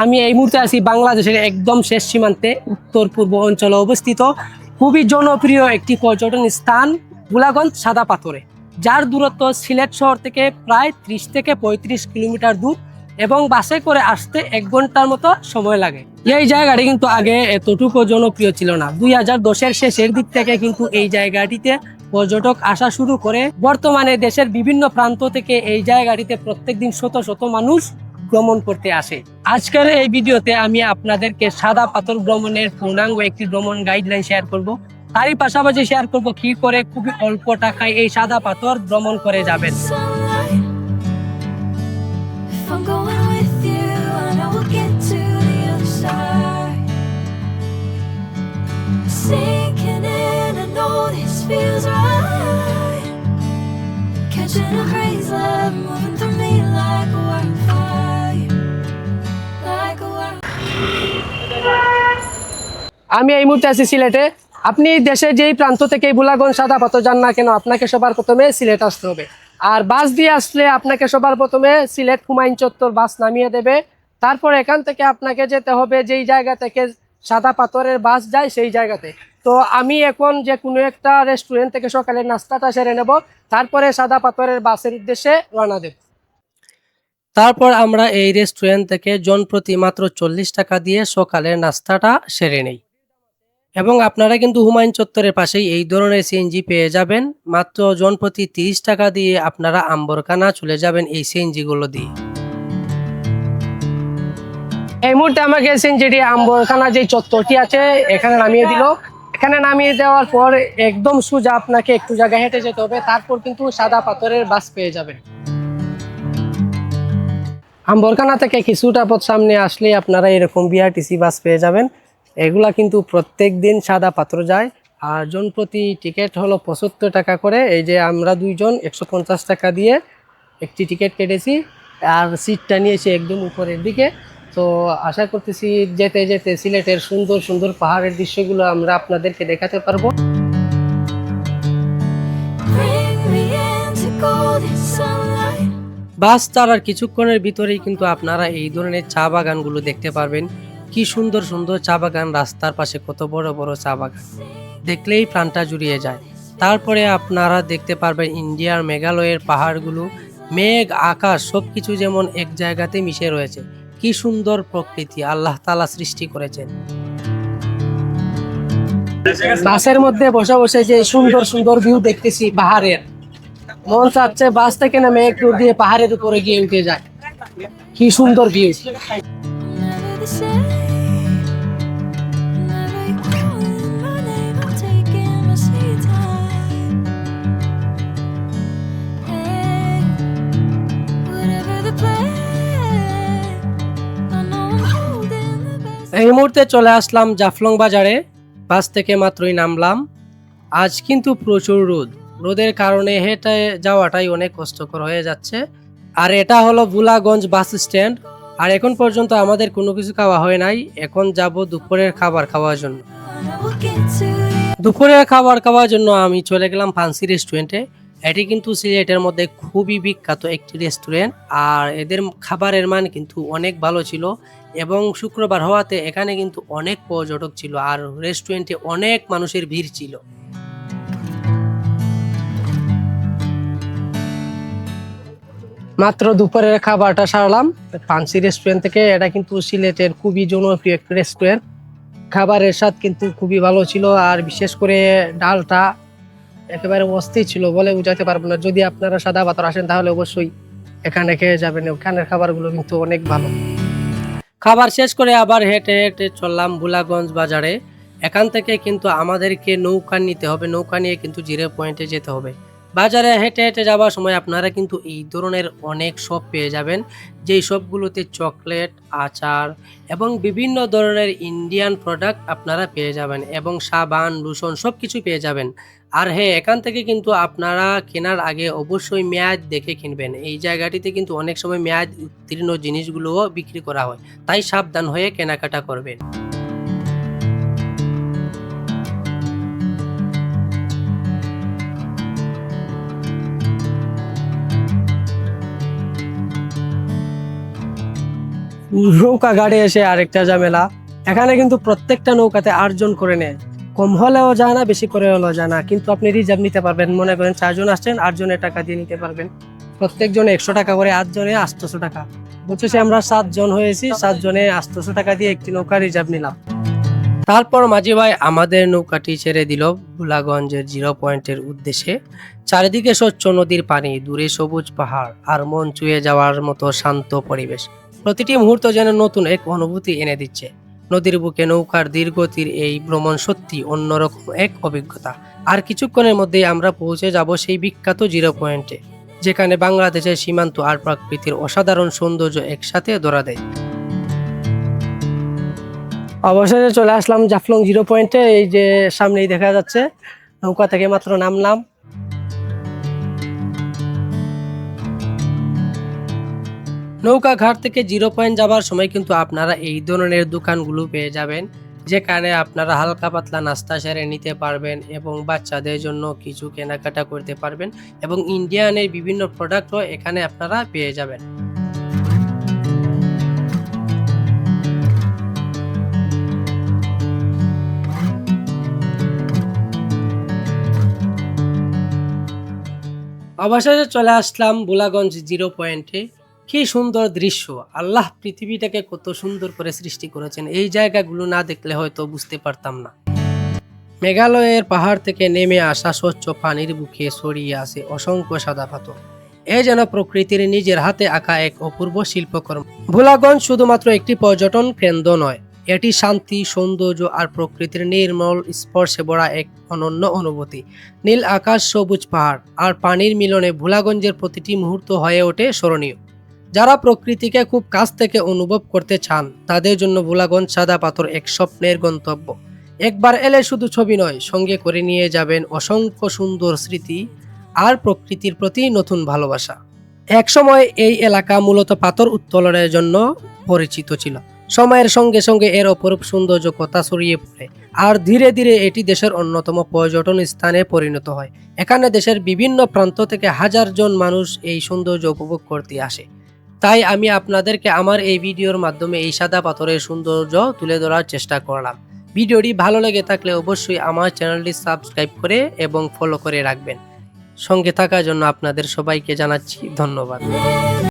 আমি এই মুহূর্তে আছি বাংলাদেশের একদম শেষ সীমান্তে উত্তর পূর্ব অঞ্চলে অবস্থিত খুবই জনপ্রিয় একটি পর্যটন স্থান ভোলাগঞ্জ সাদা পাথরে, যার দূরত্ব সিলেট শহর থেকে প্রায় 30 থেকে 35 কিলোমিটার দূর এবং বাসে করে আসতে 1 ঘন্টার মতো সময় লাগে। এই জায়গাটি কিন্তু আগে এতটুকু জনপ্রিয় ছিল না। 2010-এর শেষের দিক থেকে কিন্তু এই জায়গাটিতে পর্যটক আসা শুরু করে। বর্তমানে দেশের বিভিন্ন প্রান্ত থেকে এই জায়গাটিতে প্রত্যেকদিন শত শত মানুষ ভ্রমণ করতে আসে। আজকের এই ভিডিওতে আমি আপনাদেরকে সাদা পাথর ভ্রমণের পূর্ণাঙ্গ একটি ভ্রমণ গাইডলাইন শেয়ার করব। তারই পাশাপাশি শেয়ার করব কি করে খুবই অল্প টাকায় এই সাদা পাথর ভ্রমণ করে যাবেন। আমি এই মুহূর্তে আছি সিলেটে। আপনি দেশের যেই প্রান্ত থেকে ভোলাগঞ্জ সাদা পাথর যান না কেন, আপনাকে সবার প্রথমে সিলেট আসতে হবে। আর বাস দিয়ে আসলে আপনাকে সবার প্রথমে সিলেট হুমায়ুন চত্বর বাস নামিয়ে দেবে। তারপর এখান থেকে আপনাকে যেতে হবে যেই জায়গা থেকে সাদা পাথরের বাস যায় সেই জায়গাতে। তো আমি এখন যে কোনো একটা রেস্টুরেন্ট থেকে সকালের নাস্তাটা সেরে নেব, তারপরে সাদা পাথরের বাসের উদ্দেশ্যে রওনা দেব। তারপর আমরা এই রেস্টুরেন্ট থেকে জনপ্রতি মাত্র 40 টাকা দিয়ে সকালের নাস্তাটা সেরে নেই। এবং আপনারা কিন্তু হুমায়ুন চত্বরের পাশেই এই ধরনের সিএনজি পেয়ে যাবেন। মাত্র জনপ্রতি 30 টাকা দিয়ে আপনারা আম্বরখানা চলে যাবেন এই সিএনজি গুলো দিয়ে। এই মুহূর্তে আমাকে সিএনজিটি আম্বরখানা যে চত্বরটি আছে এখানে নামিয়ে দিল। এখানে নামিয়ে দেওয়ার পর একদম সোজা আপনাকে একটু জায়গা হেঁটে যেতে হবে, তারপর কিন্তু সাদা পাথরের বাস পেয়ে যাবেন। আম্বরখানা থেকে কিছুটা পথ সামনে আসলে আপনারা এরকম বিআরটিসি বাস পেয়ে যাবেন। এগুলা কিন্তু প্রত্যেক দিন সাদা পাথর যায়। আর জনপ্রতি টিকিট হলো 75 টাকা করে। এই যে আমরা দুইজন 150 টাকা দিয়ে একটি টিকিট কেটেছি, আর সিটটা নিয়েছি একদম উপরের দিকে। তো আশা করতেছি যেতে যেতে সিলেটের সুন্দর সুন্দর পাহাড়ের দৃশ্যগুলো আমরা আপনাদেরকে দেখাতে পারবো। বাস ছাড়ার কিছুক্ষণের ভিতরেই কিন্তু আপনারা এই ধরনের চা বাগানগুলো দেখতে পারবেন। কি সুন্দর সুন্দর চা বাগান, রাস্তার পাশে কত বড় বড় চা বাগান, দেখলেই প্রাণটা জুড়িয়ে যায়। তারপরে আপনারা দেখতে পারবেন ইন্ডিয়ার মেঘালয়ের পাহাড়গুলো, মেঘ আকাশ সবকিছু যেমন এক জায়গাতে মিশে রয়েছে। কি সুন্দর প্রকৃতি আল্লাহ তাআলা সৃষ্টি করেছেন। বাসের মধ্যে বসে বসে যে সুন্দর সুন্দর ভিউ দেখতেছি পাহাড়ের, মন চাচ্ছে বাস থেকে নেমে একটু দিয়ে পাহাড়ের উপরে গিয়ে উঠে যায়। কি সুন্দর ভিউ। এই মুহূর্তে চলে আসলাম জাফলং বাজারে। বাস থেকে মাত্রই নামলাম। আজ কিন্তু প্রচুর রোদের কারণে হেঁটে যাওয়াটাই অনেক কষ্টকর হয়ে যাচ্ছে। আর এটা হলো ভোলাগঞ্জ বাস স্ট্যান্ড। আর এখন পর্যন্ত আমাদের কোনো কিছু খাওয়া হয় নাই। এখন যাব দুপুরের খাবার খাওয়ার জন্য। দুপুরের খাবার খাওয়ার জন্য আমি চলে গেলাম ফান্সি রেস্টুরেন্টে। এটি কিন্তু সিলেটের মধ্যে খুবই বিখ্যাত একটি রেস্টুরেন্ট। আর এদের খাবারের মান কিন্তু অনেক ভালো ছিল। এবং শুক্রবার হওয়াতে এখানে কিন্তু অনেক পর্যটক ছিল, আর রেস্টুরেন্টে অনেক মানুষের ভিড় ছিল। মাত্র দুপুরের খাবারটা সারলাম ফান্সি রেস্টুরেন্ট থেকে। এটা কিন্তু সিলেটের খুবই জনপ্রিয় একটি রেস্টুরেন্ট। খাবারের স্বাদ কিন্তু খুবই ভালো ছিল, আর বিশেষ করে ডালটা একেবারে অস্থির ছিল, বলে বুঝাতে পারবো না। যদি আপনারা সাদা পাথর আসেন তাহলে অবশ্যই এখানে খেয়ে যাবেন। ওখানের খাবারগুলো কিন্তু অনেক ভালো। খাবার শেষ করে আবার হেঁটে হেঁটে চললাম ভোলাগঞ্জ বাজারে। এখান থেকে কিন্তু আমাদেরকে নৌকা নিতে হবে, নৌকা নিয়ে কিন্তু জিরো পয়েন্টে যেতে হবে। বাজারে হেঁটে হেঁটে যাওয়ার সময় আপনারা কিন্তু এই ধরনের অনেক শপ পেয়ে যাবেন, যেই শপগুলোতে চকলেট, আচার এবং বিভিন্ন ধরনের ইন্ডিয়ান প্রোডাক্ট আপনারা পেয়ে যাবেন, এবং সাবান, লোশন সব কিছু পেয়ে যাবেন। আর হ্যাঁ, এখান থেকে কিন্তু আপনারা কেনার আগে অবশ্যই মেয়াদ দেখে কিনবেন। এই জায়গাটিতে কিন্তু অনেক সময় মেয়াদ উত্তীর্ণ জিনিসগুলোও বিক্রি করা হয়, তাই সাবধান হয়ে কেনাকাটা করবেন। নৌকা ঘাটে এসে আরেকটা ঝামেলা, এখানে কিন্তু প্রত্যেকটা নৌকাতে 8 জন করে নেয়। কম হলেও যায় না, বেশি করে হলেও যায় না, কিন্তু আপনি রিজার্ভ নিতে পারবেন। মনে করেন 4 জন আসছেন, 8 জনের টাকা দিয়ে নিতে পারবেন। প্রত্যেক জনে 100 টাকা করে, 8 জনে 800 টাকা। বলতেছি আমরা 7 জন হয়েছি, 7 জনে 800 টাকা দিয়ে একটি নৌকা রিজার্ভ নিলাম। তারপর মাঝি ভাই আমাদের নৌকাটি ছেড়ে দিল ভোলাগঞ্জের 0 পয়েন্টের উদ্দেশ্যে। চারিদিকে স্বচ্ছ নদীর পানি, দূরে সবুজ পাহাড় আর মন ছুঁয়ে যাওয়ার মতো শান্ত পরিবেশ। প্রতিটি মুহূর্ত যেন নতুন এক অনুভূতি এনে দিচ্ছে। নদীর বুকে নৌকার ধীরগতির এই ভ্রমণ সত্যি অন্যরকম এক অভিজ্ঞতা। আর কিছুক্ষণের মধ্যেই আমরা পৌঁছে যাব সেই বিখ্যাত 0 পয়েন্টে, যেখানে বাংলাদেশের সীমান্ত আর প্রকৃতির অসাধারণ সৌন্দর্য একসাথে ধরা দেয়। অবশেষে চলে আসলাম জাফলং 0 পয়েন্টে। এই যে সামনেই দেখা যাচ্ছে, নৌকা থেকে মাত্র নামলাম। নৌকা ঘাট থেকে 0 পয়েন্ট যাবার সময় কিন্তু আপনারা এই ধরনের দোকানগুলো পেয়ে যাবেন, যেখানে আপনারা হালকা পাতলা নাস্তা সেরে নিতে পারবেন এবং বাচ্চাদের জন্য কিছু কেনাকাটা করতে পারবেন, এবং ইন্ডিয়ানের বিভিন্ন প্রোডাক্টও এখানে আপনারা পেয়ে যাবেন। অবশেষে চলে আসলাম ভোলাগঞ্জ 0 পয়েন্টে। কি সুন্দর দৃশ্য! আল্লাহ পৃথিবীটাকে কত সুন্দর করে সৃষ্টি করেছেন, এই জায়গাগুলো না দেখলে হয়তো বুঝতে পারতাম না। মেঘালয়ের পাহাড় থেকে নেমে আসা স্বচ্ছ পানির বুকে ছড়িয়ে আছে অসংখ্য সাদা পাথর। এ যেন প্রকৃতির নিজের হাতে আঁকা এক অপূর্ব শিল্পকর্ম। ভোলাগঞ্জ শুধুমাত্র একটি পর্যটন কেন্দ্র নয়, এটি শান্তি, সৌন্দর্য আর প্রকৃতির নির্মল স্পর্শে ভরা এক অনন্য অনুভূতি। নীল আকাশ, সবুজ পাহাড় আর পানির মিলনে ভোলাগঞ্জের প্রতিটি মুহূর্ত হয়ে ওঠে স্মরণীয়। যারা প্রকৃতিকে খুব কাছ থেকে অনুভব করতে চান, তাদের জন্য ভোলাগঞ্জ সাদা পাথর এক স্বপ্নের গন্তব্য। একবার এলে শুধু ছবি নয়, সঙ্গে করে নিয়ে যাবেন অসংখ্য সুন্দর স্মৃতি আর প্রকৃতির প্রতি নতুন ভালোবাসা। একসময় এই এলাকা মূলত পাথর উত্তোলনের জন্য পরিচিত ছিল। সময়ের সঙ্গে সঙ্গে এর অপরূপ সৌন্দর্য কথা ছড়িয়ে পড়ে, আর ধীরে ধীরে এটি দেশের অন্যতম পর্যটন স্থানে পরিণত হয়। এখানে দেশের বিভিন্ন প্রান্ত থেকে হাজার জন মানুষ এই সৌন্দর্য উপভোগ করতে আসে। তাই আমি আপনাদেরকে আমার এই ভিডিওর মাধ্যমে এই সাদা পাথরের সৌন্দর্য তুলে ধরার চেষ্টা করলাম। ভিডিওটি ভালো লেগে থাকলে অবশ্যই আমার চ্যানেলটি সাবস্ক্রাইব করে এবং ফলো করে রাখবেন। সঙ্গে থাকার জন্য আপনাদের সবাইকে জানাচ্ছি ধন্যবাদ।